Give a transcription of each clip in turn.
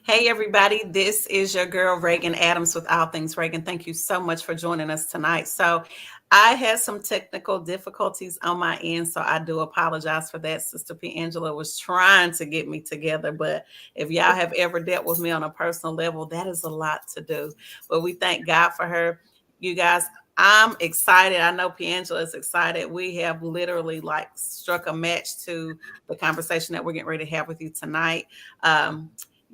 Hey, everybody, this is your girl, Reagan Adams, with All Things Reagan. Thank you so much for joining us tonight. So, I had some technical difficulties on my end, so I do apologize for that. Sister P. Angela was trying to get me together, but if y'all have ever dealt with me on a personal level, that is a lot to do. But we thank God for her. You guys, I'm excited. I know Piangela is excited. We have literally like struck a match to the conversation that we're getting ready to have with you tonight.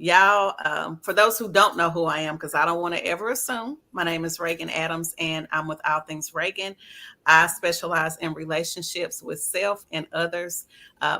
Y'all, for those who don't know who I am, because I don't want to ever assume, my name is Reagan Adams, and I'm with All Things Reagan. I specialize in relationships with self and others.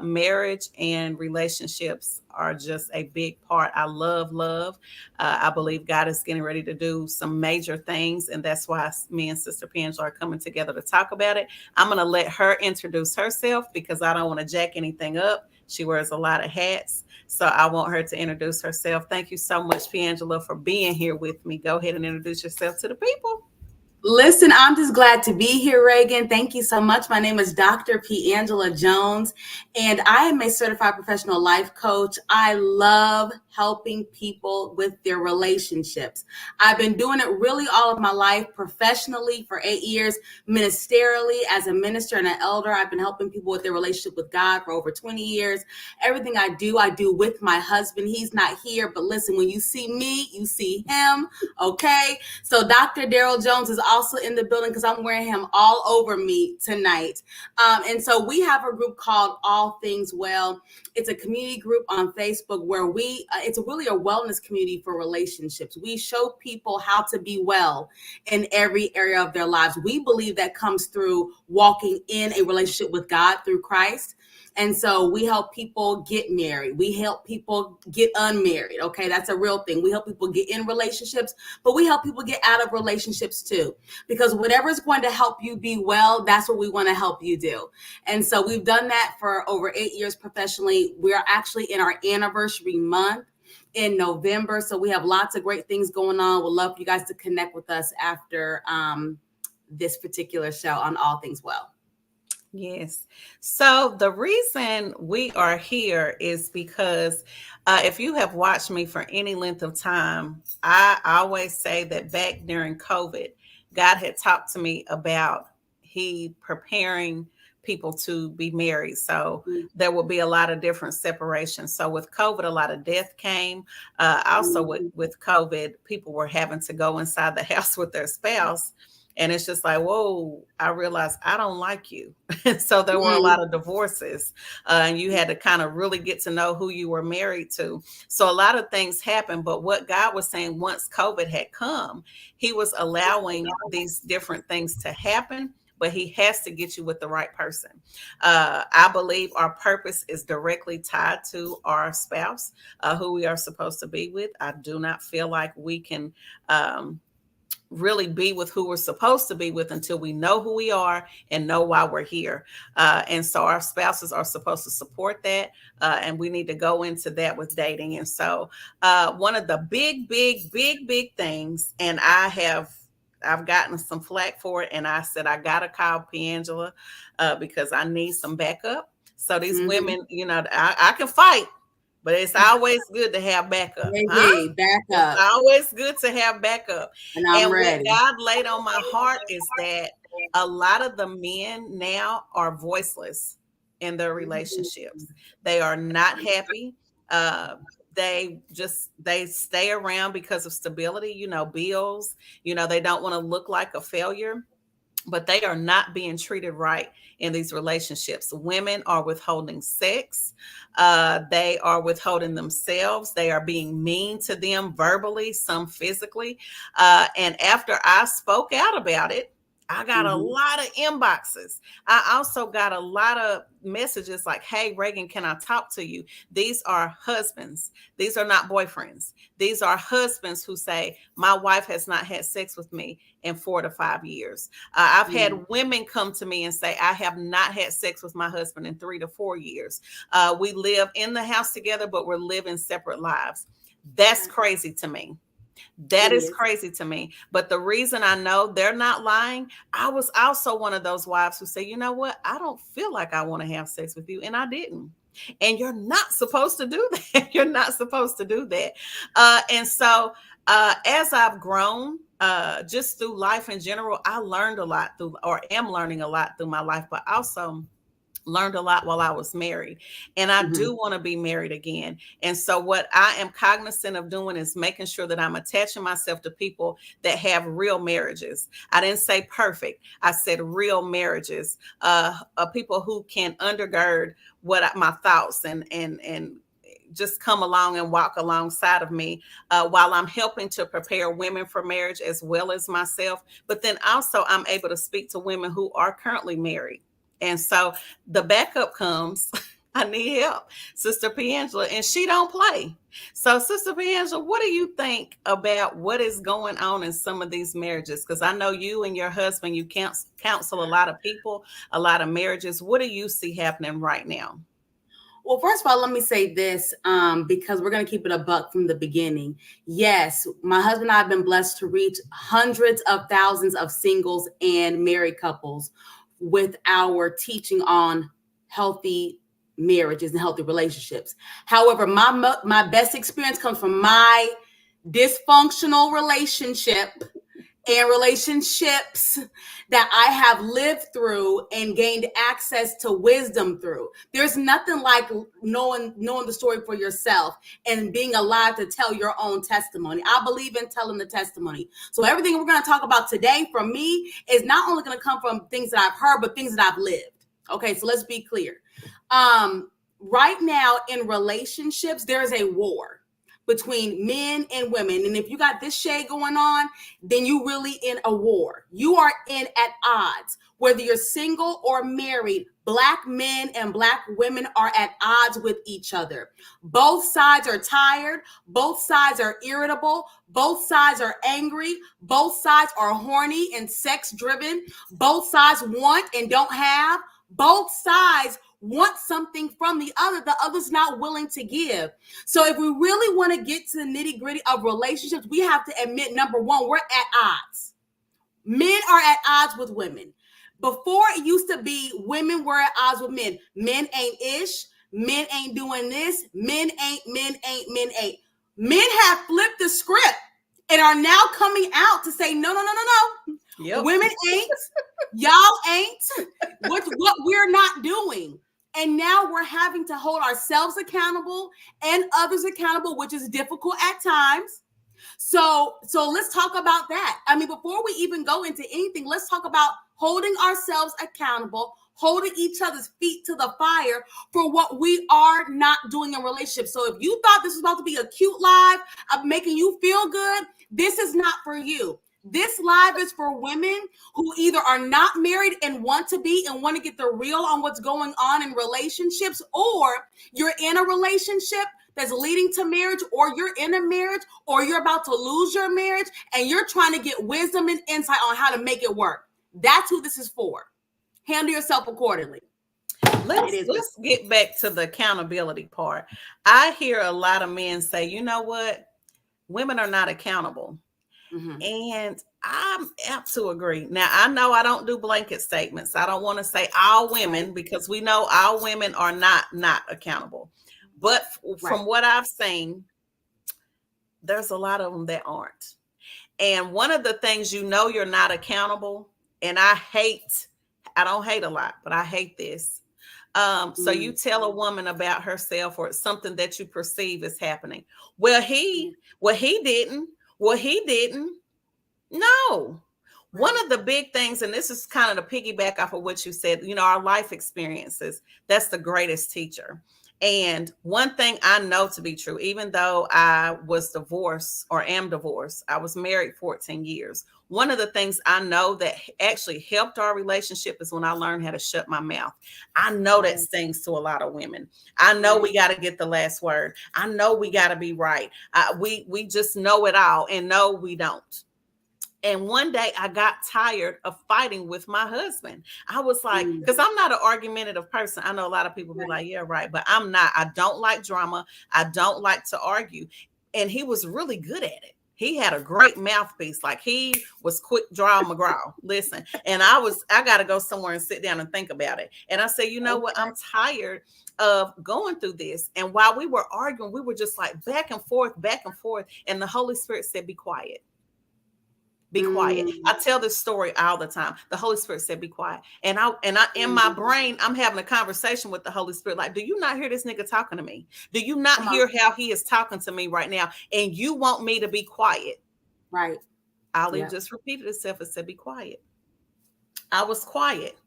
Marriage and relationships are just a big part. I love love. I believe God is getting ready to do some major things, and that's why me and Sister Pangela are coming together to talk about it. I'm going to let her introduce herself because I don't want to jack anything up. She wears a lot of hats. So I want her to introduce herself. Thank you so much, Piangela, for being here with me. Go ahead and introduce yourself to the people. Listen, I'm just glad to be here, Reagan. Thank you so much. My name is Dr. P. Angela Jones, and I am a certified professional life coach. I love helping people with their relationships. I've been doing it really all of my life, professionally for 8 years, ministerially as a minister and an elder. I've been helping people with their relationship with God for over 20 years. Everything I do with my husband. He's not here, but listen, when you see me, you see him, okay? So Dr. Daryl Jones is also in the building because I'm wearing him all over me tonight. And so we have a group called All Things Well. It's a community group on Facebook where it's really a wellness community for relationships. We show people how to be well in every area of their lives. We believe that comes through walking in a relationship with God through Christ. And so we help people get married. We help people get unmarried. Okay, that's a real thing. We help people get in relationships, but we help people get out of relationships too. Because whatever is going to help you be well, that's what we want to help you do. And so we've done that for over 8 years professionally. We're actually in our anniversary month in November. So we have lots of great things going on. We'd love for you guys to connect with us after this particular show on All Things Well. Yes. So the reason we are here is because if you have watched me for any length of time, I always say that back during COVID, God had talked to me about He preparing people to be married. So there will be a lot of different separations. So with COVID, a lot of death came. Also with COVID, people were having to go inside the house with their spouse. And it's just like, whoa, I realized I don't like you. So there were a lot of divorces, and you had to kind of really get to know who you were married to. So a lot of things happened. But what God was saying, once COVID had come, He was allowing these different things to happen. But He has to get you with the right person. I believe our purpose is directly tied to our spouse, who we are supposed to be with. I do not feel like we can really be with who we're supposed to be with until we know who we are and know why we're here. And so our spouses are supposed to support that. And we need to go into that with dating. And so one of the big things, and I've gotten some flack for it. And I said, I got to call Piangela because I need some backup. So these women, I can fight, but it's always good to have backup. Hey, backup. It's always good to have backup. And I'm ready. What God laid on my heart is that a lot of the men now are voiceless in their relationships. They are not happy. They stay around because of stability, bills. They don't want to look like a failure, but they are not being treated right in these relationships. Women are withholding sex. They are withholding themselves. They are being mean to them verbally, some physically. And after I spoke out about it, I got a lot of inboxes. I also got a lot of messages like, hey, Reagan, can I talk to you? These are husbands. These are not boyfriends. These are husbands who say, my wife has not had sex with me in 4 to 5 years. I've had women come to me and say, I have not had sex with my husband in 3 to 4 years. We live in the house together, but we're living separate lives. That's crazy to me. That is crazy to me. But the reason I know they're not lying, I was also one of those wives who say, you know what? I don't feel like I want to have sex with you. And I didn't. And you're not supposed to do that. You're not supposed to do that. And so as I've grown, just through life in general, I learned a lot through, or am learning a lot through my life, but also learned a lot while I was married. And I Mhm. do want to be married again. And so what I am cognizant of doing is making sure that I'm attaching myself to people that have real marriages. I didn't say perfect. I said real marriages. People who can undergird my thoughts and just come along and walk alongside of me while I'm helping to prepare women for marriage as well as myself. But then also I'm able to speak to women who are currently married. And so the backup comes. I need help, Sister Piangela, and she don't play. So, Sister Piangela, what do you think about what is going on in some of these marriages? Because I know you and your husband, you counsel a lot of people, a lot of marriages. What do you see happening right now? Well, first of all, let me say this because we're going to keep it a buck from the beginning. Yes, my husband and I have been blessed to reach hundreds of thousands of singles and married couples with our teaching on healthy marriages and healthy relationships. However, my best experience comes from my dysfunctional relationship and relationships that I have lived through and gained access to wisdom through. There's nothing like knowing the story for yourself and being alive to tell your own testimony. I believe in telling the testimony. So everything we're going to talk about today from me is not only going to come from things that I've heard, but things that I've lived. Okay, so let's be clear. Right now in relationships, there's a war between men and women. And if you got this shade going on, then you really in a war. You are in at odds. Whether you're single or married, Black men and Black women are at odds with each other. Both sides are tired. Both sides are irritable. Both sides are angry. Both sides are horny and sex driven. Both sides want and don't have. Both sides want something from the other's not willing to give. So if we really want to get to the nitty gritty of relationships, we have to admit, number one, we're at odds. Men are at odds with women. Before it used to be women were at odds with men. Men ain't ish. Men ain't doing this. Men ain't. Men have flipped the script and are now coming out to say, no. Yep. Women ain't. Y'all ain't. What we're not doing. And now we're having to hold ourselves accountable and others accountable, which is difficult at times. So let's talk about that. I mean, before we even go into anything, let's talk about holding ourselves accountable, holding each other's feet to the fire for what we are not doing in relationships. So if you thought this was about to be a cute live of making you feel good, this is not for you. This live is for women who either are not married and want to be and want to get the real on what's going on in relationships, or you're in a relationship that's leading to marriage, or you're in a marriage, or you're about to lose your marriage and you're trying to get wisdom and insight on how to make it work. That's who this is for. Handle yourself accordingly. Let's get back to the accountability part. I hear a lot of men say, you know what? Women are not accountable. Mm-hmm. And I'm apt to agree. Now, I know I don't do blanket statements. I don't want to say all women, because we know all women are not accountable. But from what I've seen, there's a lot of them that aren't. And one of the things, you're not accountable, and I don't hate a lot, but I hate this. So you tell a woman about herself or something that you perceive is happening. Well, he didn't. No. One of the big things, and this is kind of the piggyback off of what you said, our life experiences, that's the greatest teacher. And one thing I know to be true, even though I was divorced or am divorced, I was married 14 years. One of the things I know that actually helped our relationship is when I learned how to shut my mouth. I know that stings to a lot of women. I know we got to get the last word. I know we got to be right. We just know it all, and no, we don't. And one day I got tired of fighting with my husband. I was like, because I'm not an argumentative person. I know a lot of people be like, yeah, right. But I'm not. I don't like drama. I don't like to argue. And he was really good at it. He had a great mouthpiece. Like he was quick draw McGraw. Listen, and I got to go somewhere and sit down and think about it. And I said, you know what? I'm tired of going through this. And while we were arguing, we were just like back and forth, back and forth. And the Holy Spirit said, be quiet. Be quiet. I tell this story all the time. The Holy Spirit said, be quiet. And I in my brain, I'm having a conversation with the Holy Spirit. Like, do you not hear this nigga talking to me? Do you not hear how he is talking to me right now? And you want me to be quiet. Right. Ali just repeated itself and said, be quiet. I was quiet.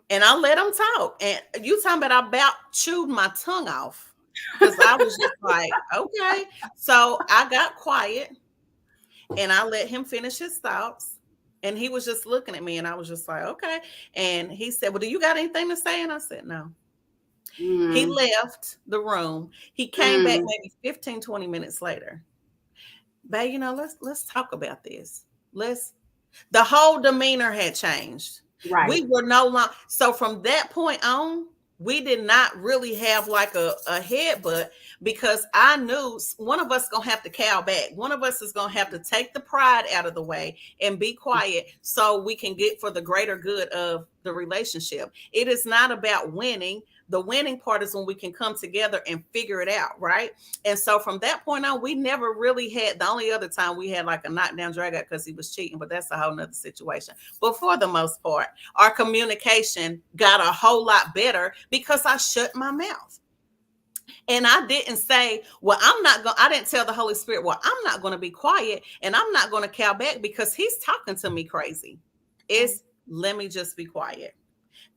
And I let him talk. And you talking about I about chewed my tongue off. Because I was just like, okay. So I got quiet. And I let him finish his thoughts. And he was just looking at me. And I was just like, okay. And he said, well, do you got anything to say? And I said, no. He left the room. He came back maybe 15, 20 minutes later. Babe, you know, let's talk about this. The whole demeanor had changed. Right. We were no longer. So from that point on, we did not really have like a headbutt, because I knew one of us gonna have to cow back. One of us is gonna have to take the pride out of the way and be quiet so we can get for the greater good of the relationship. It is not about winning. The winning part is when we can come together and figure it out, right? And so from that point on, we never really had, the only other time we had like a knockdown drag out because he was cheating, but that's a whole nother situation. But for the most part, our communication got a whole lot better because I shut my mouth. And I didn't say, well, I didn't tell the Holy Spirit, well, I'm not going to be quiet and I'm not going to cow back because he's talking to me crazy. It's let me just be quiet.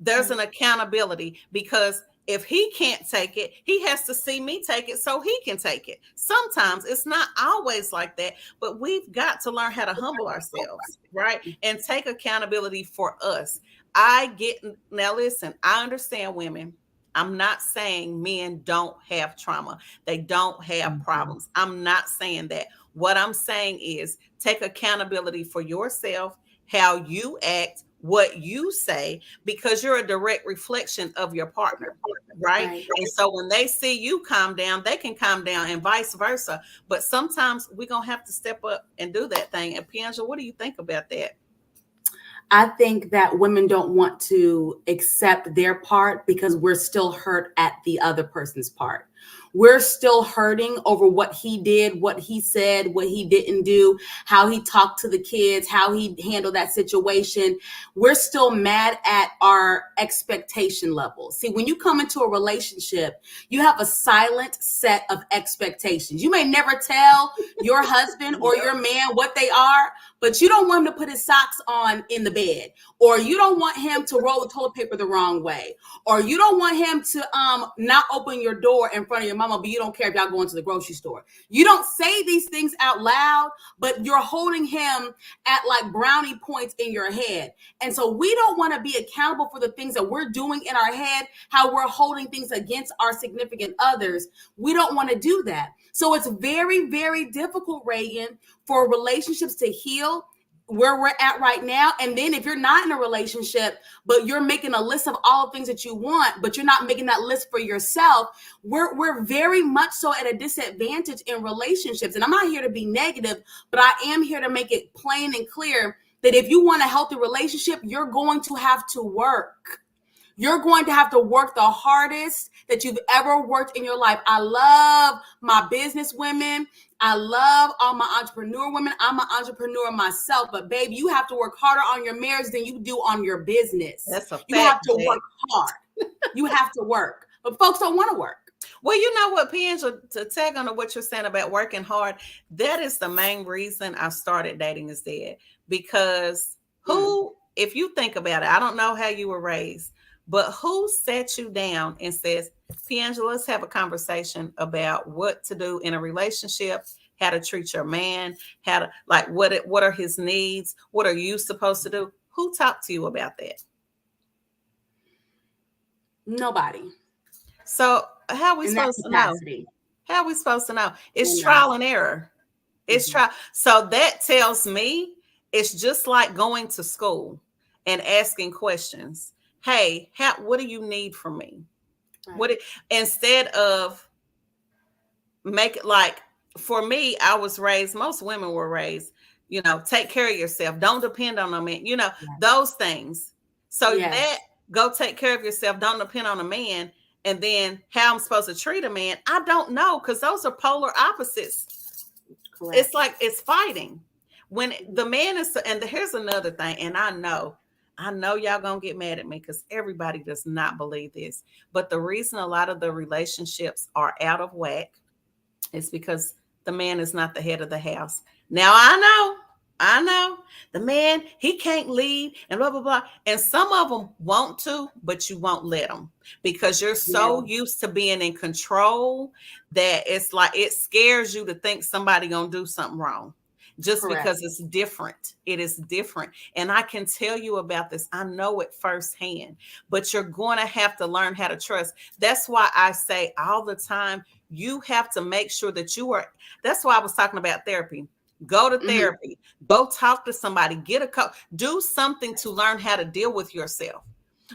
There's an accountability, because if he can't take it, he has to see me take it so he can take it. Sometimes it's not always like that, but we've got to learn how to humble ourselves, right? And take accountability for us. Now listen, I understand women. I'm not saying men don't have trauma. They don't have problems. I'm not saying that. What I'm saying is take accountability for yourself, how you act, what you say, because you're a direct reflection of your partner, right? And so when they see you calm down, they can calm down, and vice versa. But sometimes we're going to have to step up and do that thing. And Piangela, what do you think about that? I think that women don't want to accept their part because we're still hurt at the other person's part. We're still hurting over what he did, what he said, what he didn't do, how he talked to the kids, how he handled that situation. We're still mad at our expectation levels. See, when you come into a relationship, you have a silent set of expectations. You may never tell your husband or your man what they are, but you don't want him to put his socks on in the bed, or you don't want him to roll the toilet paper the wrong way, or you don't want him to not open your door in front of your mama, but you don't care if y'all go into the grocery store. You don't say these things out loud, but you're holding him at like brownie points in your head. And so we don't want to be accountable for the things that we're doing in our head, how we're holding things against our significant others. We don't want to do that. So it's very, very difficult, Reagan, for relationships to heal where we're at right now. And then if you're not in a relationship, but you're making a list of all the things that you want, but you're not making that list for yourself, we're very much so at a disadvantage in relationships. And I'm not here to be negative, but I am here to make it plain and clear that if you want a healthy relationship, you're going to have to work. You're going to have to work the hardest that you've ever worked in your life. I love my business women. I love all my entrepreneur women. I'm an entrepreneur myself, but babe, you have to work harder on your marriage than you do on your business. That's a fact. You have to work hard. You have to work, but folks don't want to work. Well, you know what, Piangela, to tag on to what you're saying about working hard, that is the main reason I started Dating Is Dead. Because if you think about it, I don't know how you were raised, but who sat you down and says, Piangela, let's have a conversation about what to do in a relationship, how to treat your man, how to, like, what are his needs? What are you supposed to do? Who talked to you about that? Nobody. So how are we supposed to know? How are we supposed to know? It's trial and error. It's trial. So that tells me it's just like going to school and asking questions. Hey, what do you need from me? Right. Instead of make it like for me, I was raised, most women were raised, take care of yourself. Don't depend on a man, those things. So that, Yes. go take care of yourself. Don't depend on a man. And then how I'm supposed to treat a man, I don't know, because those are polar opposites. Correct. It's like it's fighting. When the man is, and here's another thing, and I know y'all gonna get mad at me because everybody does not believe this. But the reason a lot of the relationships are out of whack is because the man is not the head of the house. Now I know the man, he can't lead and blah blah blah. And some of them want to, but you won't let them because you're so Yeah. used to being in control that it's like it scares you to think somebody gonna do something wrong. Just Correct. because it's different. It is different. And I can tell you about this. I know it firsthand, but you're going to have to learn how to trust. That's why I say all the time, you have to make sure that you are. That's why I was talking about therapy. Go to Mhm. therapy, go talk to somebody, get a coach, do something to learn how to deal with yourself.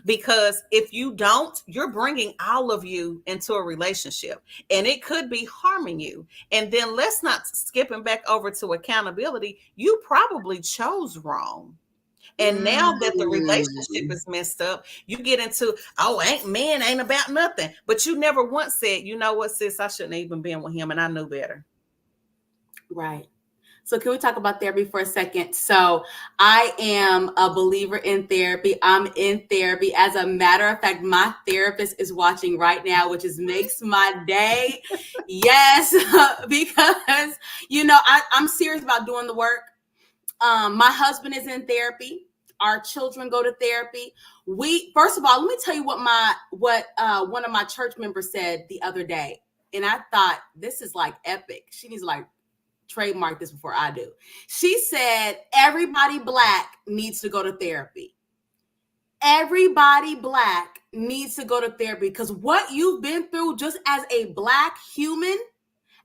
Because if you don't, you're bringing all of you into a relationship and it could be harming you. And then let's not skipping back over to accountability. You probably chose wrong. And now that the relationship Mm. is messed up, you get into, oh, ain't men ain't about nothing. But you never once said, you know what, sis, I shouldn't even been with him and I knew better. Right. So can we talk about therapy for a second? So I am a believer in therapy. I'm in therapy. As a matter of fact, my therapist is watching right now, which is makes my day. Yes, because I'm serious about doing the work. My husband is in therapy. Our children go to therapy. We first of all, let me tell you what one of my church members said the other day, and I thought this is like epic. She needs to like trademark this before I do. She said everybody Black needs to go to therapy. Everybody Black needs to go to therapy because what you've been through just as a Black human,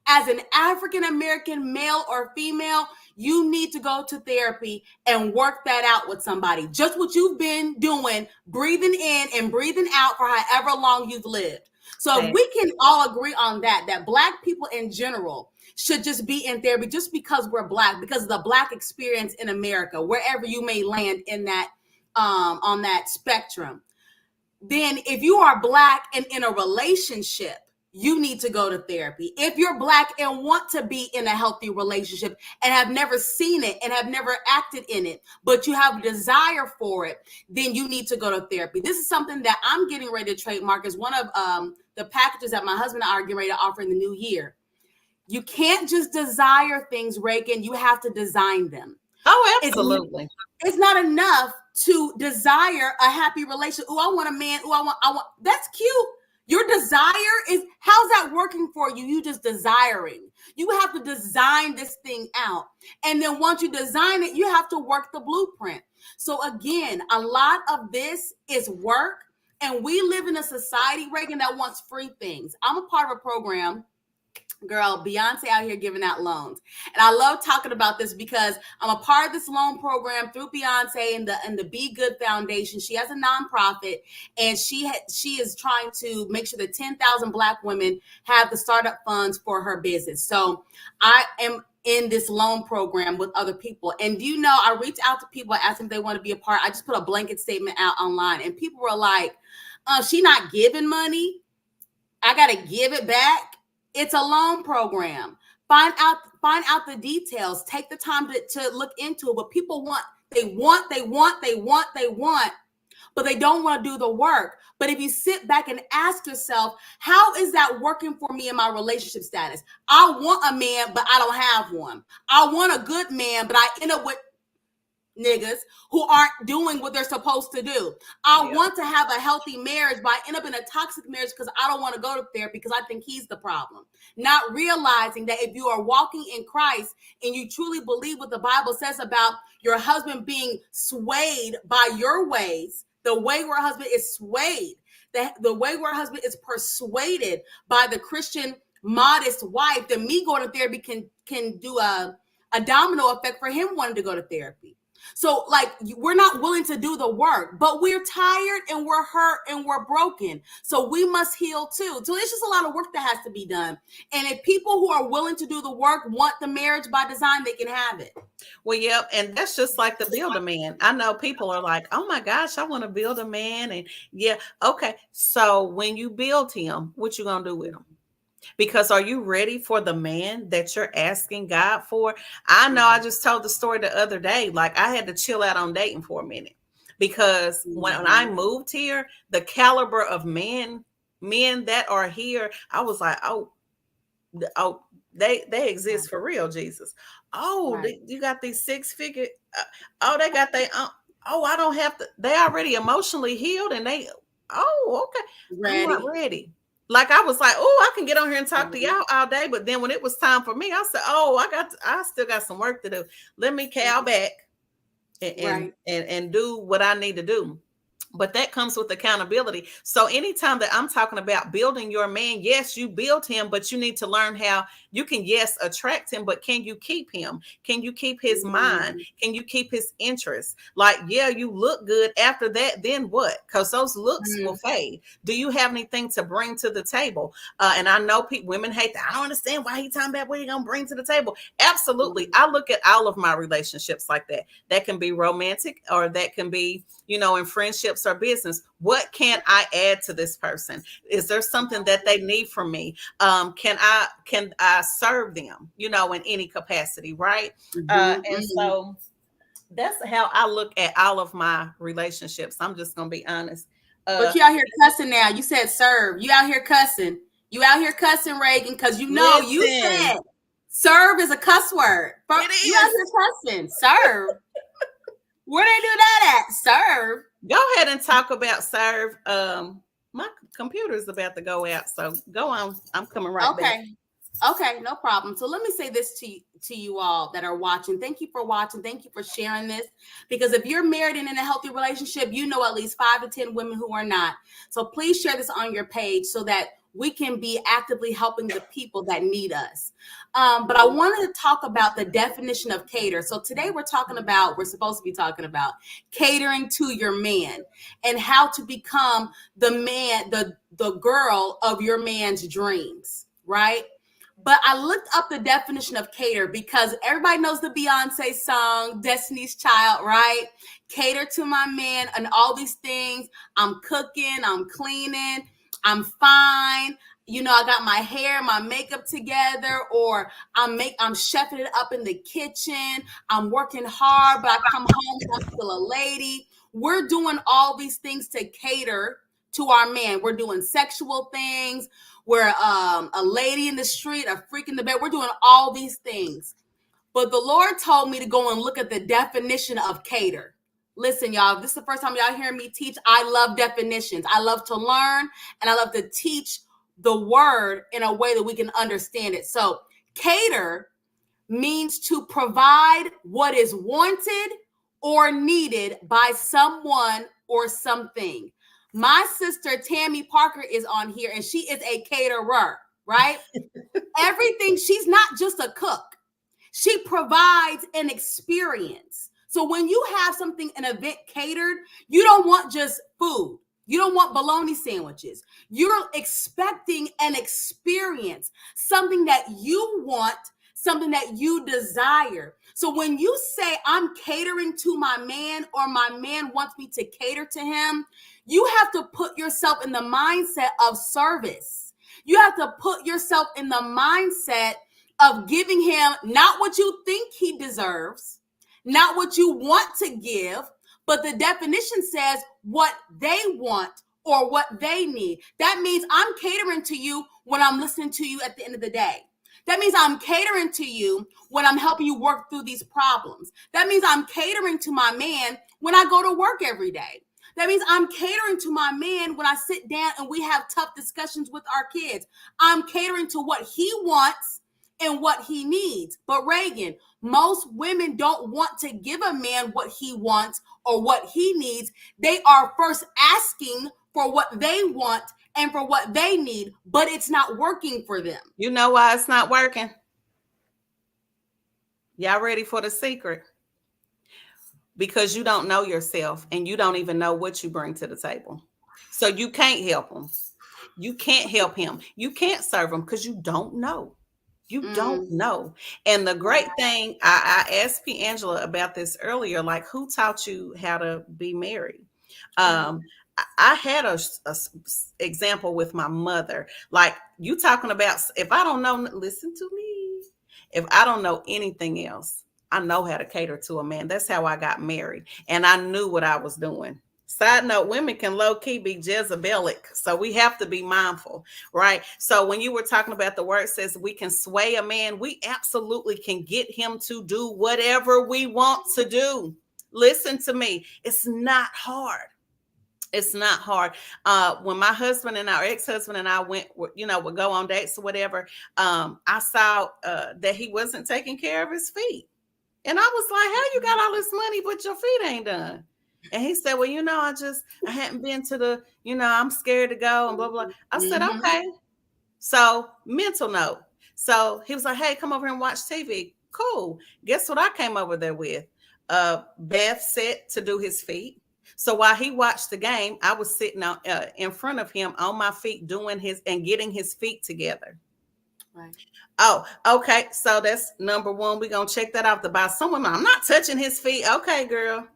as an African American male or female, you need to go to therapy and work that out with somebody. Just what you've been doing, breathing in and breathing out for however long you've lived. So if we can all agree on that Black people in general should just be in therapy just because we're Black, because of the Black experience in America, wherever you may land in that on that spectrum. Then if you are Black and in a relationship, you need to go to therapy. If you're Black and want to be in a healthy relationship and have never seen it and have never acted in it, but you have a desire for it, then you need to go to therapy. This is something that I'm getting ready to trademark as one of the packages that my husband and I are getting ready to offer in the new year. You can't just desire things, Reagan. You have to design them. Oh, absolutely. It's not enough to desire a happy relationship. Oh, I want a man. Oh, I want. That's cute. Your desire is, how's that working for you? You just desiring. You have to design this thing out. And then once you design it, you have to work the blueprint. So again, a lot of this is work. And we live in a society, Reagan, that wants free things. I'm a part of a program. Girl, Beyonce out here giving out loans. And I love talking about this because I'm a part of this loan program through Beyonce and the Be Good Foundation. She has a nonprofit and she is trying to make sure that 10,000 Black women have the startup funds for her business. So I am in this loan program with other people. And I reached out to people, I asked them if they want to be a part. I just put a blanket statement out online and people were like, she not giving money. I got to give it back. It's a loan program. Find out the details. Take the time to look into it. But people they want, but they don't want to do the work. But if you sit back and ask yourself, how is that working for me in my relationship status? I want a man, but I don't have one. I want a good man, but I end up with niggas who aren't doing what they're supposed to do. I want to have a healthy marriage, but I end up in a toxic marriage because I don't want to go to therapy because I think he's the problem. Not realizing that if you are walking in Christ and you truly believe what the Bible says about your husband being swayed by your ways, the way where a husband is swayed, the way where a husband is persuaded by the Christian modest wife, then me going to therapy can do a domino effect for him wanting to go to therapy. So like we're not willing to do the work, but we're tired and we're hurt and we're broken. So we must heal too. So it's just a lot of work that has to be done. And if people who are willing to do the work want the marriage by design, they can have it. Well, yep, and that's just like the build a man. I know people are like, "Oh my gosh, I want to build a man," and yeah, okay. So when you build him, what you gonna do with him? Because are you ready for the man that you're asking God for? I know I just told the story the other day. Like I had to chill out on dating for a minute because when I moved here, the caliber of men that are here, I was like, oh, they exist for real, Jesus. Oh, Right. you got these six-figure. Oh, they got they. Oh, I don't have to. They already emotionally healed, and they. Oh, okay. I'm not Ready. ready. Like I was like, oh, I can get on here and talk to y'all all day, but then when it was time for me, I said, oh, I still got some work to do. Let me cow back Right. and do what I need to do. But that comes with accountability. So anytime that I'm talking about building your man, yes, you build him, but you need to learn how you can, yes, attract him, but can you keep him? Can you keep his mind? Can you keep his interest? Like, yeah, you look good after that, then what? Because those looks will fade. Do you have anything to bring to the table? And I know women hate that. I don't understand why he talking about what he gonna bring to the table. Absolutely. I look at all of my relationships like that. That can be romantic or that can be, in friendships or business. What can I add to this person? Is there something that they need from me? Can I serve them, in any capacity, right? And so that's how I look at all of my relationships. I'm just gonna be honest. But you out here cussing now. You said serve. You out here cussing. You out here cussing, Reagan, because you said serve is a cuss word. It You out is. here cussing. Serve. Where they do that at? Serve. Go ahead and talk about serve. My computer is about to go out, so go on. I'm coming right back. Okay, no problem. So let me say this to you all that are watching. Thank you for watching. Thank you for sharing this. Because if you're married and in a healthy relationship, you know at least 5 to 10 women who are not. So please share this on your page so that we can be actively helping the people that need us. But I wanted to talk about the definition of cater. So today we're supposed to be talking about catering to your man and how to become the man, the girl of your man's dreams, right? But I looked up the definition of cater because everybody knows the Beyonce song, Destiny's Child, right? Cater to my man and all these things. I'm cooking, I'm cleaning, I'm fine. I got my hair, my makeup together, or I'm chefing it up in the kitchen. I'm working hard, but I come home and I'm still a lady. We're doing all these things to cater to our man. We're doing sexual things. We're a lady in the street, a freak in the bed. We're doing all these things. But the Lord told me to go and look at the definition of cater. Listen, y'all, if this is the first time y'all hear me teach, I love definitions. I love to learn and I love to teach the word in a way that we can understand it. So cater means to provide what is wanted or needed by someone or something. My sister Tammy Parker is on here and she is a caterer, right? Everything, she's not just a cook. She provides an experience. So when you have an event catered, you don't want just food. You don't want bologna sandwiches. You're expecting an experience, something that you want, something that you desire. So when you say I'm catering to my man or my man wants me to cater to him, you have to put yourself in the mindset of service. You have to put yourself in the mindset of giving him not what you think he deserves, not what you want to give, but the definition says what they want or what they need. That means I'm catering to you when I'm listening to you at the end of the day. That means I'm catering to you when I'm helping you work through these problems. That means I'm catering to my man when I go to work every day. That means I'm catering to my man when I sit down and we have tough discussions with our kids. I'm catering to what he wants and what he needs. But Reagan, most women don't want to give a man what he wants or what he needs. They are first asking for what they want and for what they need, but it's not working for them. You know why it's not working? Y'all ready for the secret? because you don't know yourself and you don't even know what you bring to the table. So you can't help him. You can't help him. You can't serve him because you don't know. You don't Mm. know. And the great thing, I asked P. Angela about this earlier, like who taught you how to be married? Um, I had a example with my mother. Like you talking about, if I don't know, listen to me. If I don't know anything else, I know how to cater to a man. That's how I got married, and I knew what I was doing. Side note, women can low key be Jezebelic. So we have to be mindful, right? So when you were talking about the word says we can sway a man, we absolutely can get him to do whatever we want to do. Listen to me. It's not hard. It's not hard. When my husband and our ex-husband and I went, would go on dates or whatever, I saw that he wasn't taking care of his feet. And I was like, how you got all this money, but your feet ain't done? And he said, well, I hadn't been to I'm scared to go and blah, blah. I said, okay. So mental note. So he was like, hey, come over here and watch TV. Cool. Guess what I came over there with? A bath set to do his feet. So while he watched the game, I was sitting in front of him on my feet doing his and getting his feet together. Right. Oh, okay. So that's number one. We're going to check that out. By someone, I'm not touching his feet. Okay, girl.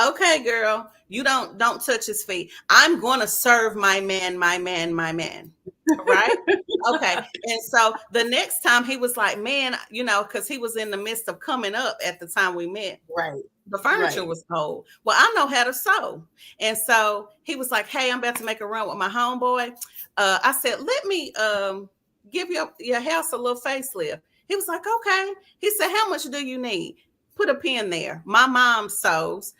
Okay, girl. You don't touch his feet. I'm going to serve my man. Right? Okay. And so the next time he was like, man, because he was in the midst of coming up at the time we met. Right. The furniture was old. Well, I know how to sew. And so he was like, hey, I'm about to make a run with my homeboy. I said, let me give your house a little facelift. He was like, okay. He said, how much do you need? Put a pin there. My mom sews.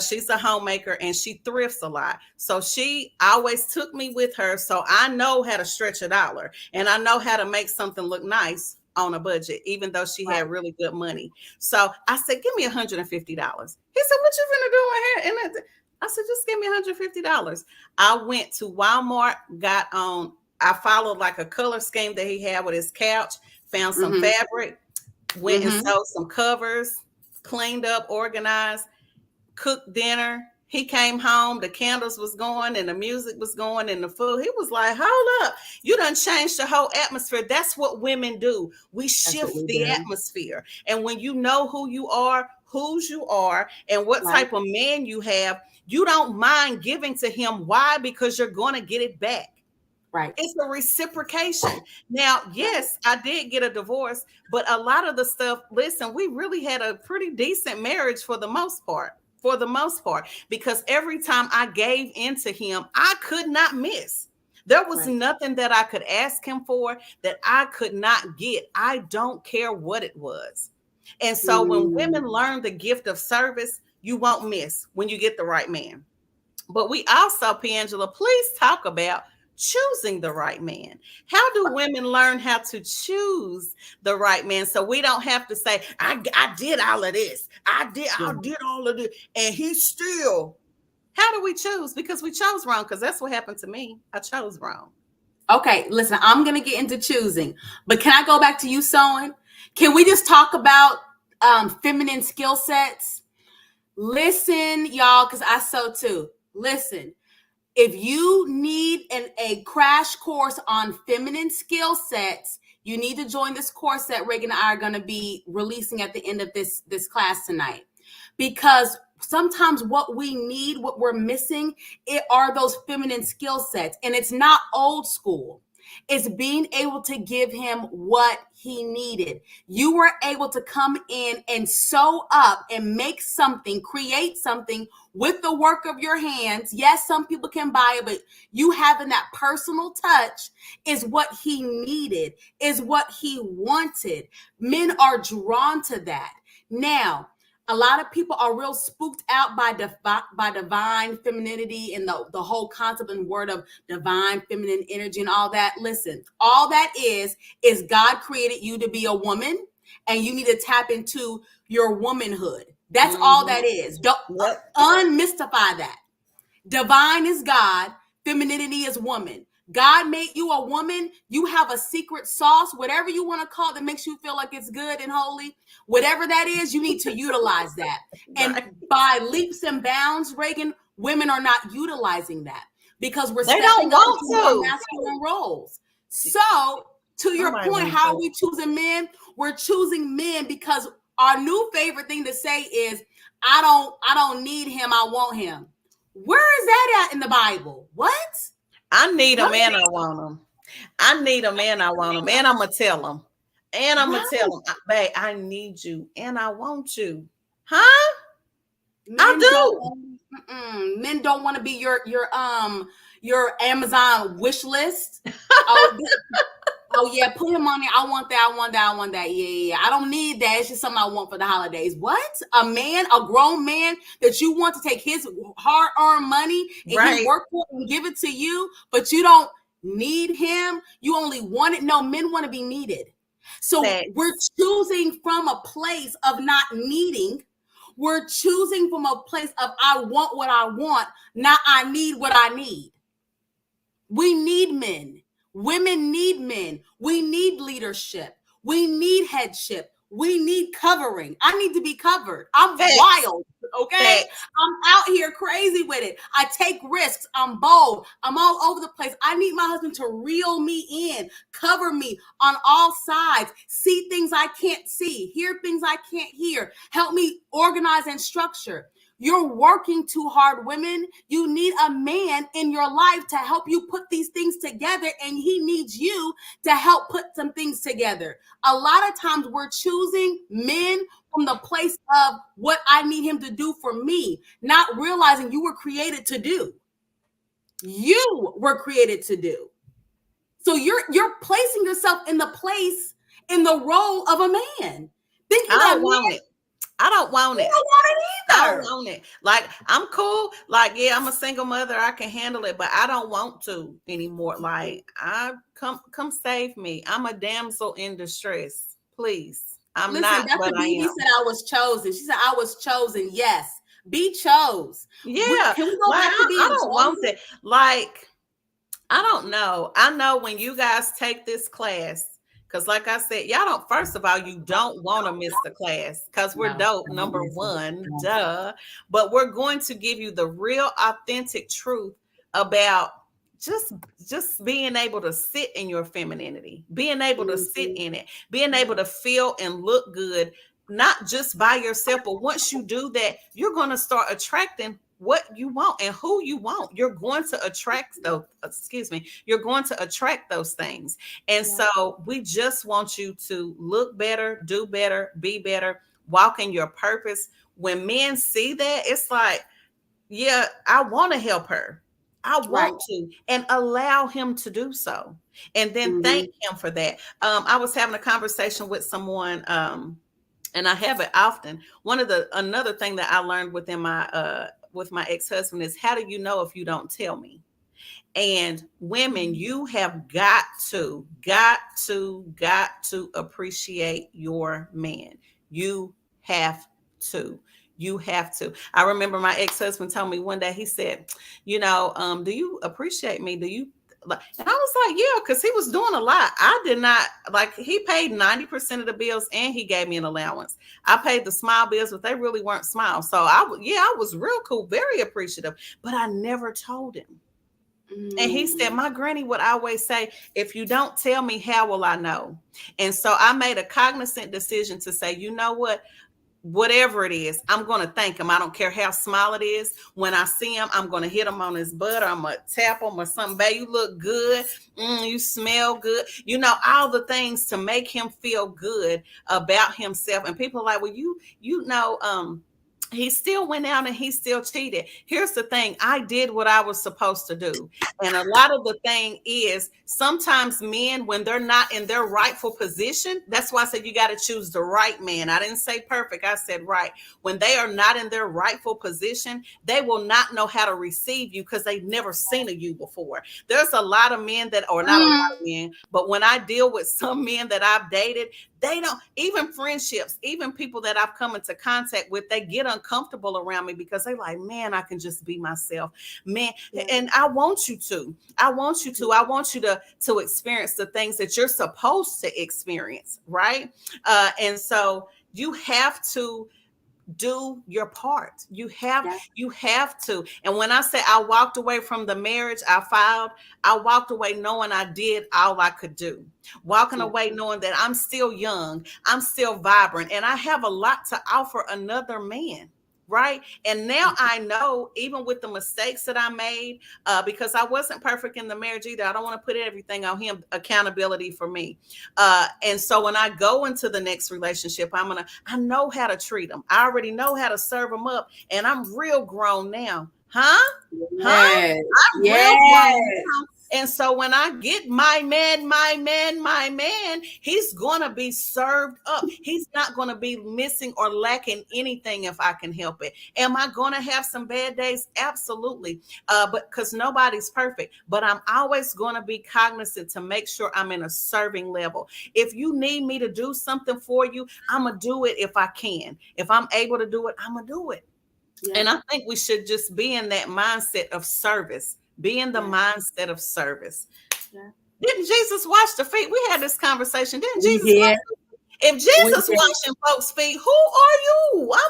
She's a homemaker and she thrifts a lot. So she always took me with her. So I know how to stretch a dollar and I know how to make something look nice on a budget, even though she had really good money. So I said, give me $150. He said, what you finna do with her? And I said, just give me $150. I went to Walmart, I followed like a color scheme that he had with his couch, found some fabric, went and sewed some covers, cleaned up, organized, cooked dinner. He came home, the candles was going and the music was going and the food. He was like, hold up, you done changed the whole atmosphere. That's what women do. We shift the atmosphere. And when you know who you are, whose you are, and what type of man you have, you don't mind giving to him. Why? Because you're going to get it back. Right. It's a reciprocation. Now, yes, I did get a divorce, but a lot of the stuff, listen, we really had a pretty decent marriage for the most part, because every time I gave into him, I could not miss. There was nothing that I could ask him for that I could not get. I don't care what it was. And so when women learn the gift of service, you won't miss when you get the right man. But we also, P. Angela, please talk about choosing the right man. How do women learn how to choose the right man so we don't have to say, I did all of this. I did all of this. And he's still. How do we choose? Because we chose wrong, because that's what happened to me. I chose wrong. Okay, listen, I'm going to get into choosing. But can I go back to you sewing? Can we just talk about feminine skill sets? Listen, y'all, because I sew too. Listen. If you need a crash course on feminine skill sets, you need to join this course that Reagan and I are going to be releasing at the end of this class tonight. Because sometimes what we need, what we're missing, are those feminine skill sets. And it's not old school. It's being able to give him what he needed. You were able to come in and sew up and make something, create something with the work of your hands. Yes, some people can buy it, but you having that personal touch is what he needed, is what he wanted. Men are drawn to that. Now, a lot of people are real spooked out by divine femininity and the whole concept and word of divine feminine energy and all that. Listen, all that is God created you to be a woman, and you need to tap into your womanhood. That's all that is. Don't unmystify that. Divine is God, femininity is woman. God made you a woman. You have a secret sauce, whatever you want to call it, that makes you feel like it's good and holy. Whatever that is, you need to utilize that. And Right. by leaps and bounds, Reagan, women are not utilizing that because we're They don't stepping up want into more to. masculine roles. So, to your Nobody point, wants how to. are we choosing men? We're choosing men because our new favorite thing to say is, I don't need him, I want him. Where is that at in the Bible? What? I need them What? and I want them. I need them and I want them. And I'm going to tell them. And I'm going to tell them, babe, I need you and I want you. Huh? I do. Men don't want to be your Amazon wish list. Oh, oh yeah, put him on there. I want that. I want that. I want that. Yeah. I don't need that. It's just something I want for the holidays. What? A man, a grown man that you want to take his hard-earned money and Right. he work for and give it to you, but you don't need him. You only want it. No, men want to be needed. So we're choosing from a place of not needing. We're choosing from a place of I want what I want, not I need what I need. We need men. Women need men. We need leadership. We need headship. We need covering. I need to be covered. I'm wild. Okay. I'm out here crazy with it. I take risks. I'm bold. I'm all over the place. I need my husband to reel me in, cover me on all sides, see things I can't see, hear things I can't hear, help me organize and structure. You're working too hard, women. You need a man in your life to help you put these things together, and he needs you to help put some things together. A lot of times we're choosing men from the place of what I need him to do for me, not realizing you were created to do. You were created to do. So you're placing yourself in the place, in the role of a man. Thinking I that don't want it. I don't want it. I don't want it I either. don't want it. Like, I'm cool. Like, yeah, I'm a single mother. I can handle it, but I don't want to anymore. Like, I come save me. I'm a damsel in distress. Please. I'm not Dr. what I BB am. said I was chosen. She said I was chosen. Yes. Be chose. Yeah. Can we go Like, back to being I don't chosen? want it. Like, I don't know. I know when you guys take this class, because like I said, y'all don't, first of all, you don't want to miss the class because we're dope, number one, duh. But we're going to give you the real authentic truth about just being able to sit in your femininity, being able to sit in it, being able to feel and look good, not just by yourself, but once you do that, you're going to start attracting what you want and who you want. You're going to attract those, you're going to attract those things. And so we just want you to look better, do better, be better, walk in your purpose. When men see that, it's like, yeah, I want to help her. I want to, and allow him to do so. And then thank him for that. I was having a conversation with someone, and I have it often. Another thing that I learned within my with my ex-husband is, how do you know if you don't tell me? And women, you have got to appreciate your man. You have to. You have to. I remember my ex-husband told me one day, he said, do you appreciate me? Do you? And I was like, yeah, because he was doing a lot. I did not, like, he paid 90% of the bills and he gave me an allowance. I paid the small bills, but they really weren't small. So I was real cool, very appreciative, but I never told him. And he said, my granny would always say, if you don't tell me, how will I know? And so I made a cognizant decision to say, you know what? Whatever it is, I'm going to thank him. I don't care how small it is. When I see him, I'm going to hit him on his butt, or I'm going to tap him or something. Babe, you look good. You smell good. All the things to make him feel good about himself. And people are like, well, he still went out and he still cheated. Here's the thing. I did what I was supposed to do. And a lot of the thing is, sometimes men, when they're not in their rightful position, that's why I said you got to choose the right man. I didn't say perfect. I said right. When they are not in their rightful position, they will not know how to receive you because they've never seen you before. There's a lot of men that are not a lot of men, but when I deal with some men that I've dated, they don't, even friendships, even people that I've come into contact with, they get uncomfortable uncomfortable around me because they like, man, I can just be myself, man. And I want you to. I want you to experience the things that you're supposed to experience, right? And so you have to do your part. You have to. And when I say I walked away from the marriage I filed, I walked away knowing I did all I could do. Walking away knowing that I'm still young, I'm still vibrant, and I have a lot to offer another man. Right. And now I know, even with the mistakes that I made, because I wasn't perfect in the marriage either. I don't want to put everything on him, accountability for me. And so when I go into the next relationship, I know how to treat them. I already know how to serve them up. And I'm real grown now. Huh? Yes. I'm real grown now. And so when I get my man, he's going to be served up. He's not going to be missing or lacking anything if I can help it. Am I going to have some bad days? Absolutely. But because nobody's perfect, but I'm always going to be cognizant to make sure I'm in a serving level. If you need me to do something for you, I'm going to do it if I can. If I'm able to do it, I'm going to do it. Yeah. And I think we should just be in that mindset of service. Be in the mindset of service. Yeah. Didn't Jesus wash the feet? We had this conversation. Didn't Jesus wash the feet? If Jesus washing folks' feet, who are you? I'm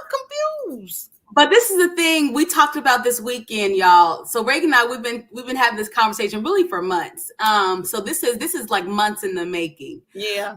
confused. But this is the thing we talked about this weekend, y'all. So Reagan and I, we've been having this conversation really for months. So this is like months in the making. Yeah.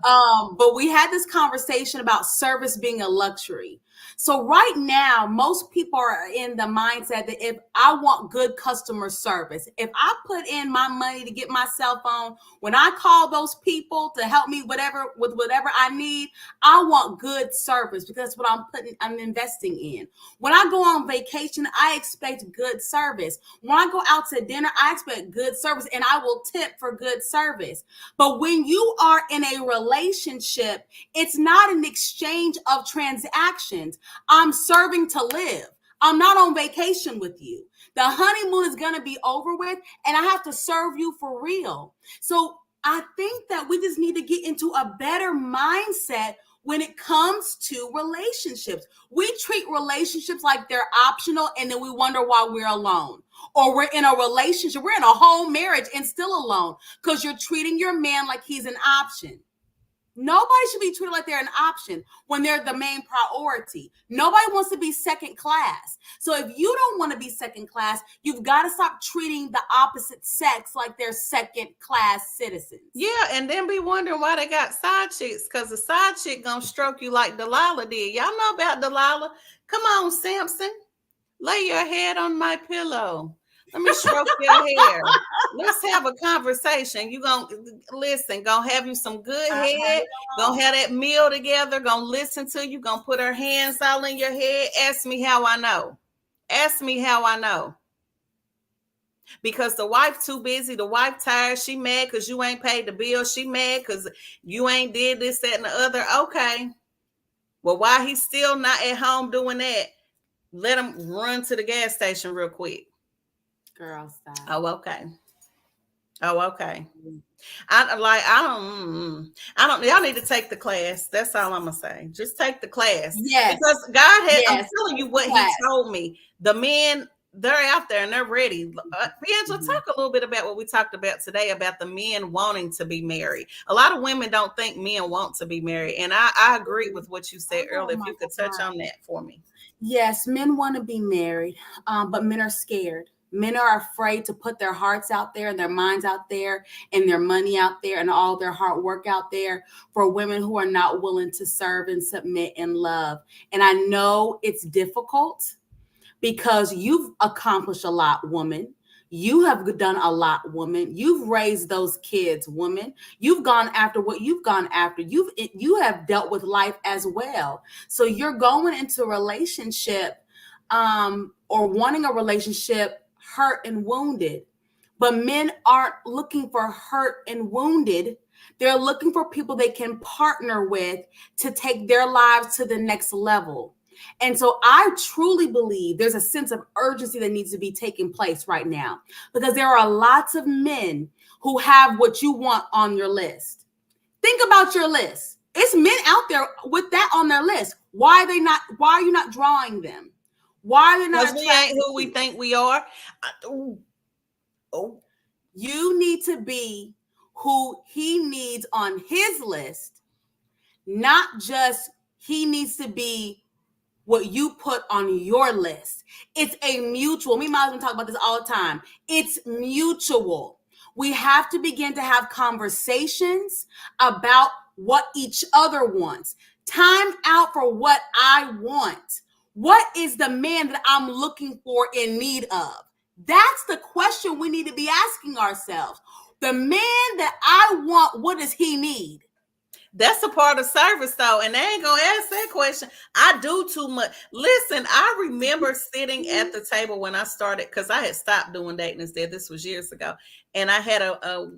But we had this conversation about service being a luxury. So right now, most people are in the mindset that if I want good customer service, if I put in my money to get my cell phone, when I call those people to help me with whatever I need, I want good service because that's what I'm investing in. When I go on vacation, I expect good service. When I go out to dinner, I expect good service, and I will tip for good service. But when you are in a relationship, it's not an exchange of transactions. I'm serving to live. I'm not on vacation with you. The honeymoon is going to be over with, and I have to serve you for real. So I think that we just need to get into a better mindset when it comes to relationships. We treat relationships like they're optional, and then we wonder why we're alone. Or we're in a relationship, we're in a whole marriage and still alone because you're treating your man like he's an option. Nobody should be treated like they're an option when they're the main priority. Nobody wants to be second class. So if you don't want to be second class, you've got to stop treating the opposite sex like they're second class citizens. Yeah, and then be wondering why they got side chicks, because the side chick gonna stroke you like Delilah did. Y'all know about Delilah? Come on, Samson. Lay your head on my pillow. Let me stroke your hair. Let's have a conversation. You gonna listen, gonna have you some good head, gonna have that meal together, gonna listen to you, gonna put her hands all in your head. Ask me how I know. Ask me how I know. Because the wife too busy, the wife tired, she mad because you ain't paid the bill, she mad because you ain't did this, that, and the other. Okay. Well, while he's still not at home doing that, let him run to the gas station real quick. Girl, stop. Oh, okay. I don't, y'all need to take the class. That's all I'm gonna say. Just take the class. Yes. Because God had, I'm telling you what he told me. The men, they're out there and they're ready. Angela, talk a little bit about what we talked about today about the men wanting to be married. A lot of women don't think men want to be married. And I agree with what you said earlier. If you could touch on that for me. Yes, men want to be married, but men are scared. Men are afraid to put their hearts out there and their minds out there and their money out there and all their hard work out there for women who are not willing to serve and submit and love. And I know it's difficult because you've accomplished a lot, woman. You have done a lot, woman. You've raised those kids, woman. You've gone after what you've gone after. You have dealt with life as well. So you're going into a relationship or wanting a relationship hurt and wounded. But men aren't looking for hurt and wounded. They're looking for people they can partner with to take their lives to the next level. And so I truly believe there's a sense of urgency that needs to be taking place right now, because there are lots of men who have what you want on your list. Think about your list. It's men out there with that on their list. Why are you not drawing them? Why are you Because not we ain't attracted who to we you? think we are. Ooh, oh, You need to be who he needs on his list, not just he needs to be what you put on your list. It's a mutual. Me and my husband talk about this all the time. It's mutual. We have to begin to have conversations about what each other wants. Time out for what I want. What is the man that I'm looking for in need of? That's the question we need to be asking ourselves. The man that I want, what does he need? that's a part of service though, and they ain't gonna ask that question. I do too much. Listen, I remember sitting at the table when I started, because I had stopped doing dating instead. This was years ago, and I had a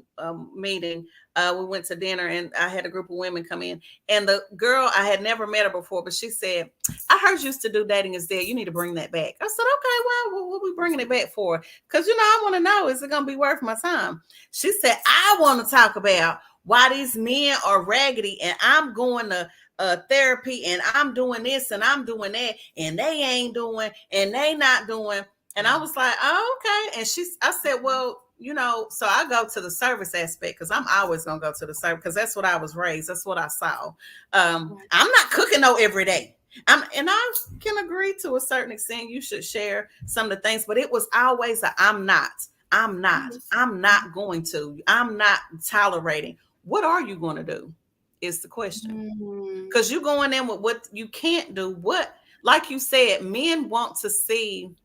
meeting. We went to dinner, and I had a group of women come in, and the girl, I had never met her before, but she said, "I heard you used to do dating is dead. You need to bring that back." I said, "Okay, well, what are we bringing it back for? Because I want to know, is it gonna be worth my time?" She said, "I want to talk about why these men are raggedy, and I'm going to therapy, and I'm doing this and I'm doing that, and they ain't doing and they not doing." And I was like, "Oh, okay." And I said, "Well, so I go to the service aspect, because I'm always gonna go to the service, because that's what I was raised, that's what I saw. I'm not cooking no every day. And I can agree to a certain extent. You should share some of the things, but it was always I'm not. I'm not going to. I'm not tolerating. What are you going to do is the question. Because you're going in with what you can't do. What, like you said, men want to see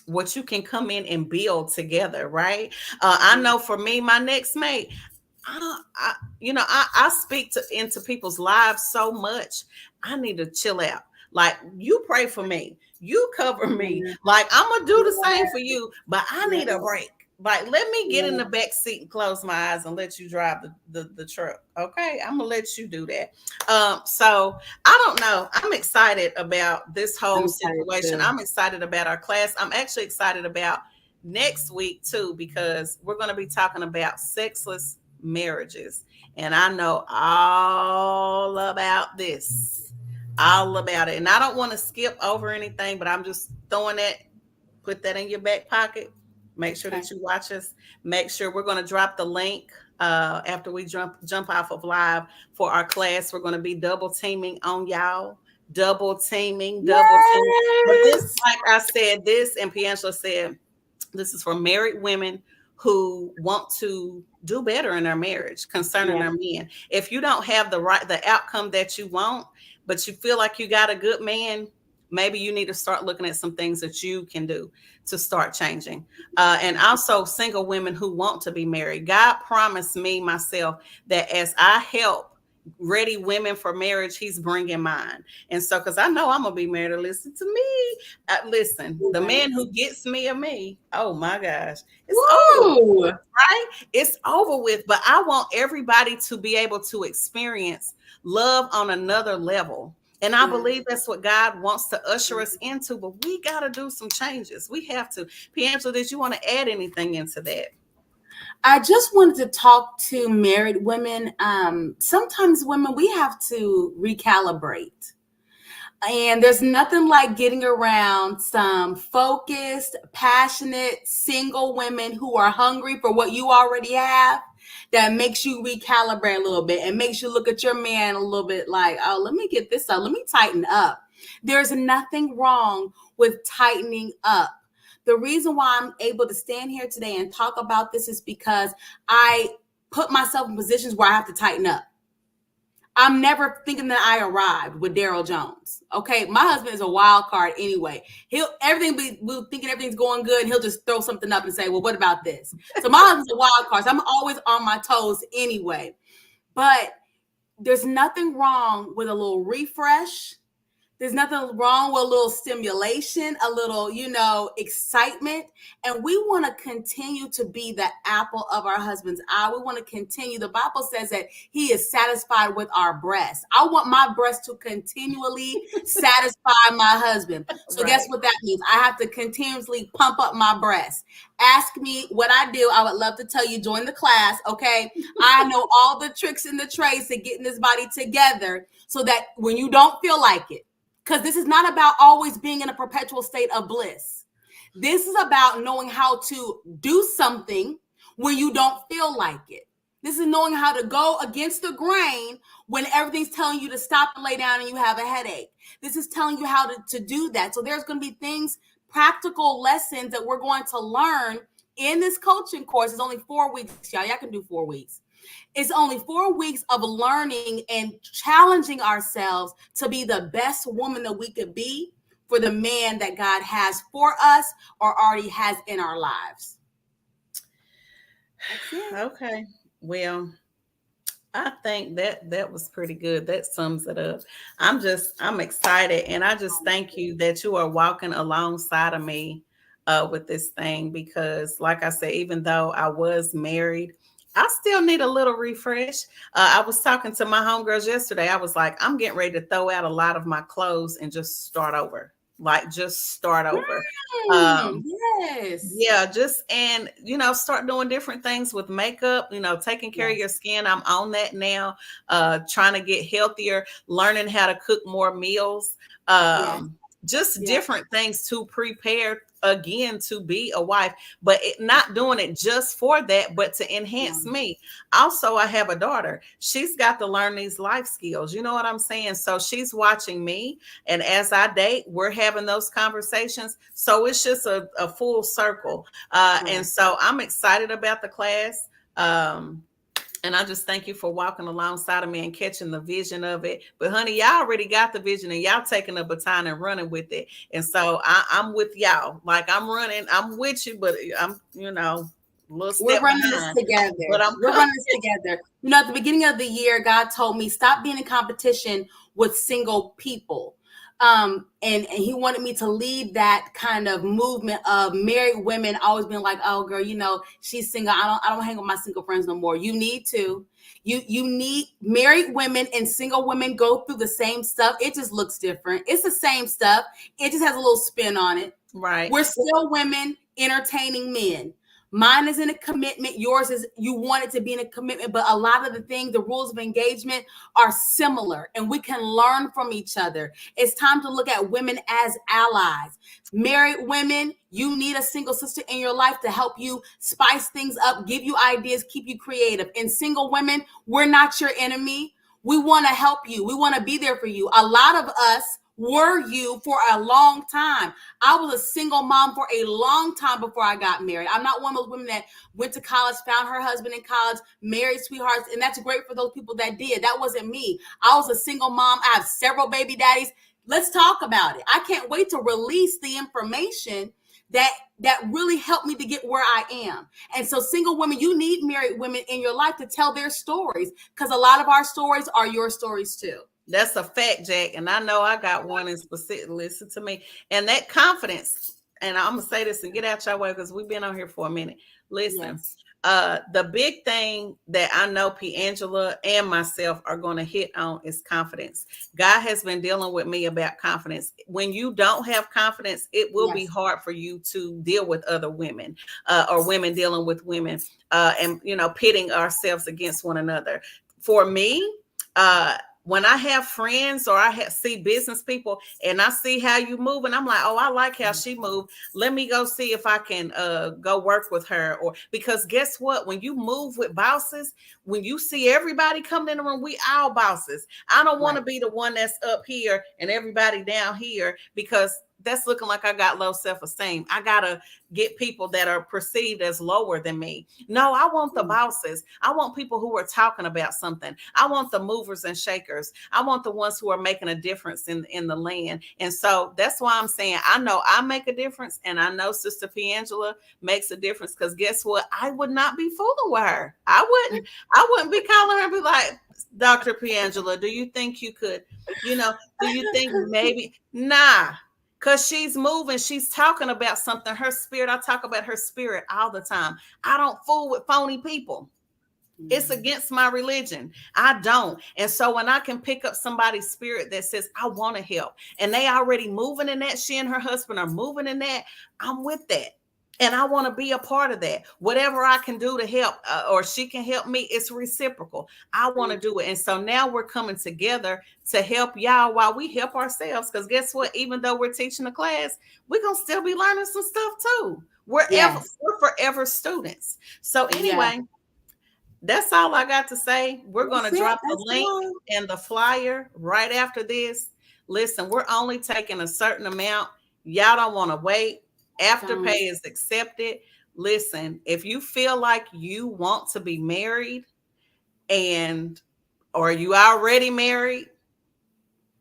what you can come in and build together, right? I know for me, my next mate, I speak into people's lives so much. I need to chill out. Like, you pray for me, you cover me. Like, I'm gonna do the same for you, but I need a break. Like, let me get in the back seat and close my eyes and let you drive the truck. Okay, I'm gonna let you do that. So I don't know. I'm excited about this whole situation. I'm excited about our class. I'm actually excited about next week too, because we're going to be talking about sexless marriages. And I know all about this, all about it. And I don't want to skip over anything, but I'm just put that in your back pocket. Make sure that you watch us. Make sure we're going to drop the link after we jump off of live for our class. We're going to be double teaming on y'all. Double teaming. But this, like I said, this, and Piangela said, this is for married women who want to do better in their marriage concerning their men. If you don't have the outcome that you want, but you feel like you got a good man, maybe you need to start looking at some things that you can do to start changing. And also single women who want to be married. God promised me, myself, that as I help ready women for marriage, he's bringing mine. And so, because I know I'm gonna be married, listen to me. Listen, the man who gets me or me, oh my gosh, it's over, right? It's over with. But I want everybody to be able to experience love on another level. And I believe that's what God wants to usher us into, but we got to do some changes. We have to. Piangela, did you want to add anything into that? I just wanted to talk to married women. Sometimes women, we have to recalibrate. And there's nothing like getting around some focused, passionate, single women who are hungry for what you already have. That makes you recalibrate a little bit and makes you look at your man a little bit like, oh, let me get this up. Let me tighten up. There's nothing wrong with tightening up. The reason why I'm able to stand here today and talk about this is because I put myself in positions where I have to tighten up. I'm never thinking that I arrived with Daryl Jones. Okay, my husband is a wild card anyway. We'll thinking everything's going good, and he'll just throw something up and say, "Well, what about this?" So my husband's a wild card. So I'm always on my toes anyway. But there's nothing wrong with a little refresh. There's nothing wrong with a little stimulation, a little, excitement. And we want to continue to be the apple of our husband's eye. We want to continue. The Bible says that he is satisfied with our breast. I want my breast to continually satisfy my husband. So guess what that means? I have to continuously pump up my breast. Ask me what I do. I would love to tell you, join the class. Okay. I know all the tricks and the trades to getting this body together so that when you don't feel like it, Because this is not about always being in a perpetual state of bliss. This is about knowing how to do something when you don't feel like it. This is knowing how to go against the grain when everything's telling you to stop and lay down and you have a headache. This is telling you how to do that. So there's going to be things, practical lessons that we're going to learn in this coaching course. It's only 4 weeks, y'all. Y'all can do 4 weeks. It's only 4 weeks of learning and challenging ourselves to be the best woman that we could be for the man that God has for us or already has in our lives. Okay. Well, I think that was pretty good. That sums it up. I'm excited, and I just thank you that you are walking alongside of me with this thing, because like I said, even though I was married, I still need a little refresh. I was talking to my homegirls yesterday. I was like, I'm getting ready to throw out a lot of my clothes and just start over. Like, just start over. Yes. Yeah, just, and start doing different things with makeup, taking care of your skin. I'm on that now, trying to get healthier, learning how to cook more meals, just different things to prepare again to be a wife, but not doing it just for that, but to enhance me. Also, I have a daughter. She's got to learn these life skills. You know what I'm saying? So she's watching me, and as I date, we're having those conversations. So it's just a full circle. And so I'm excited about the class. And I just thank you for walking alongside of me and catching the vision of it. But honey, y'all already got the vision, and y'all taking the baton and running with it. And so I'm with y'all. Like, I'm running, I'm with you, but I'm, little step we're running behind. this together. We're running this together. At the beginning of the year, God told me, stop being in competition with single people. And he wanted me to lead that kind of movement of married women always being like, oh girl, she's single. I don't hang with my single friends no more. You need to. You need married women and single women go through the same stuff. It just looks different. It's the same stuff. It just has a little spin on it. Right. We're still women entertaining men. Mine is in a commitment. Yours is, you want it to be in a commitment, but a lot of the things, the rules of engagement are similar, and we can learn from each other. It's time to look at women as allies. Married women, you need a single sister in your life to help you spice things up, give you ideas, keep you creative. And single women, we're not your enemy. We want to help you. We want to be there for you. A lot of us were you for a long time. I was a single mom for a long time before I got married. I'm not one of those women that went to college, found her husband in college, married sweethearts, and that's great for those people that did. That wasn't me. I was a single mom. I have several baby daddies. Let's talk about it. I can't wait to release the information that really helped me to get where I am. And so single women, you need married women in your life to tell their stories, because a lot of our stories are your stories too. That's a fact, Jack. And I know I got one in specific. Listen to me. And that confidence, and I'm going to say this and get out your way because we've been on here for a minute. Listen, the big thing that I know Piangela and myself are going to hit on is confidence. God has been dealing with me about confidence. When you don't have confidence, it will be hard for you to deal with other women or women dealing with women and, pitting ourselves against one another. For me, when I have friends or see business people and I see how you move, and I'm like, oh, I like how she moved. Let me go see if I can go work with her. Or because guess what? When you move with bosses, when you see everybody coming in the room, we all bosses. I don't want to be the one that's up here and everybody down here, because that's looking like I got low self-esteem. I got to get people that are perceived as lower than me. No, I want the bosses. I want people who are talking about something. I want the movers and shakers. I want the ones who are making a difference in the land. And so that's why I'm saying, I know I make a difference, and I know Sister Piangela makes a difference, because guess what? I would not be fooling with her. I wouldn't be calling her and be like, Dr. Piangela, do you think you could, do you think maybe? Nah. Because she's moving, she's talking about something, her spirit. I talk about her spirit all the time. I don't fool with phony people. It's against my religion. I don't. And so when I can pick up somebody's spirit that says, I want to help, and they already moving in that, she and her husband are moving in that, I'm with that. And I want to be a part of that. Whatever I can do to help, or she can help me, it's reciprocal. I want to do it. And so now we're coming together to help y'all while we help ourselves. Because guess what? Even though we're teaching a class, we're going to still be learning some stuff too. We're forever students. So anyway, that's all I got to say. We're going to drop the link and the flyer right after this. Listen, we're only taking a certain amount. Y'all don't want to wait. Afterpay is accepted. Listen, if you feel like you want to be married or you already married,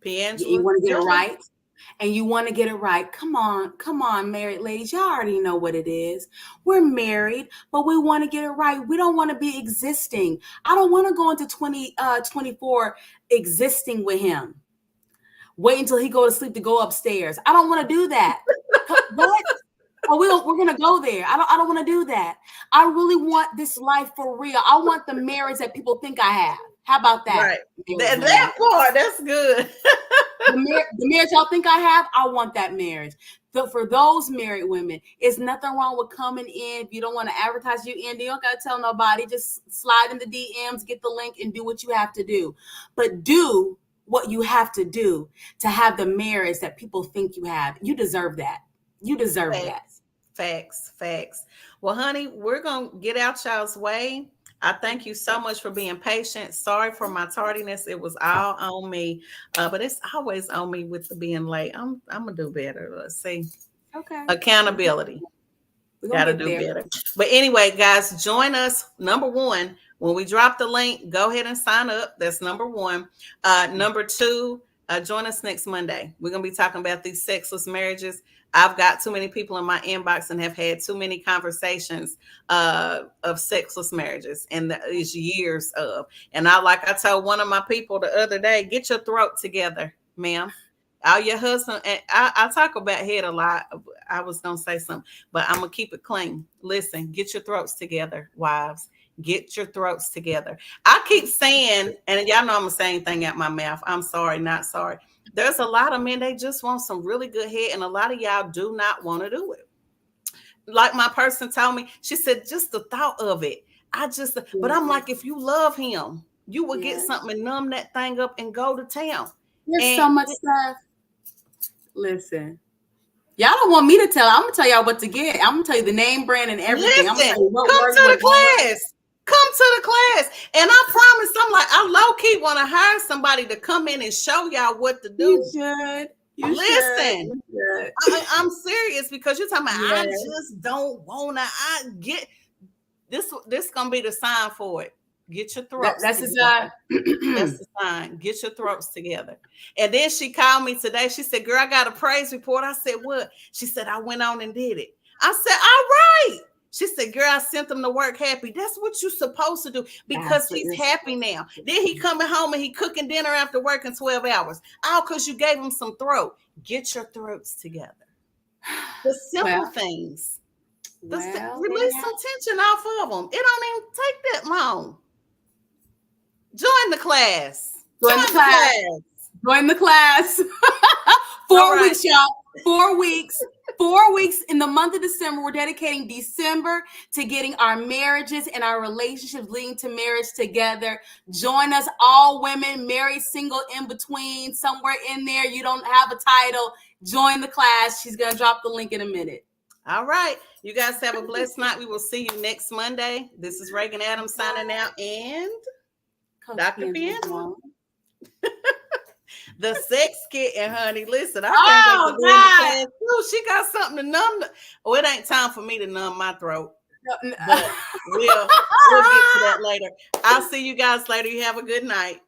you want to get it right. And you want to get it right. Come on, married ladies. Y'all already know what it is. We're married, but we want to get it right. We don't want to be existing. I don't want to go into 2024 existing with him. Wait until he go to sleep to go upstairs. I don't want to do that. What? Oh, we're gonna go there. I don't want to do that. I really want this life for real. I want the marriage that people think I have. How about that? Right. That part, that's good. the marriage y'all think I have, I want that marriage. For those married women, it's nothing wrong with coming in. If you don't want to advertise you in, you don't gotta tell nobody. Just slide in the DMs, get the link, and do what you have to do. But do what you have to do to have the marriage that people think you have. You deserve that. You deserve that. Facts. Well, honey, we're going to get out y'all's way. I thank you so much for being patient. Sorry for my tardiness. It was all on me, but it's always on me with the being late. I'm going to do better. Let's see. Okay. Accountability. Got to do better. But anyway, guys, join us. Number one, when we drop the link, go ahead and sign up. That's number one. Number two, join us next Monday. We're going to be talking about these sexless marriages. I've got too many people in my inbox and have had too many conversations of sexless marriages, and it's years of. And I told one of my people the other day, get your throat together, ma'am. All your husband, and I talk about head a lot. I was going to say something, but I'm going to keep it clean. Listen, get your throats together, wives. Get your throats together. I keep saying, and y'all know I'm the same thing out my mouth. I'm sorry, not sorry. There's a lot of men, they just want some really good head, and a lot of y'all do not want to do it. Like my person told me, she said, just the thought of it. But I'm like, if you love him, you would get something and numb that thing up and go to town. There's so much stuff. Listen, y'all don't want me to tell. I'm gonna tell y'all what to get. I'm gonna tell you the name, brand, and everything. I'm gonna tell you come to the class. Come to the class. And I promise, I low-key want to hire somebody to come in and show y'all what to do. Listen, I'm serious, because you're talking about, I just don't want to. I get this. This is going to be the sign for it. Get your throats That's together. That's the sign. Get your throats together. And then she called me today. She said, girl, I got a praise report. I said, what? She said, I went on and did it. I said, all right. She said, girl, I sent them to work happy. That's what you're supposed to do, because he's happy now. Then he coming home and he cooking dinner after working 12 hours. All because you gave him some throat. Get your throats together. The simple things. Release some tension off of them. It don't even take that long. Join the class. Join the class. 4 weeks, y'all. 4 weeks. 4 weeks in the month of December. We're dedicating December to getting our marriages and our relationships leading to marriage together. Join us, all women, married, single, in between, somewhere in there. You don't have a title. Join the class. She's going to drop the link in a minute. All right. You guys have a blessed night. We will see you next Monday. This is Reagan Adams signing out, and Coach Dr. Piano. The sex kitten, honey. Listen, I can't wait to class too. She got something to numb. It ain't time for me to numb my throat. But we'll get to that later. I'll see you guys later. You have a good night.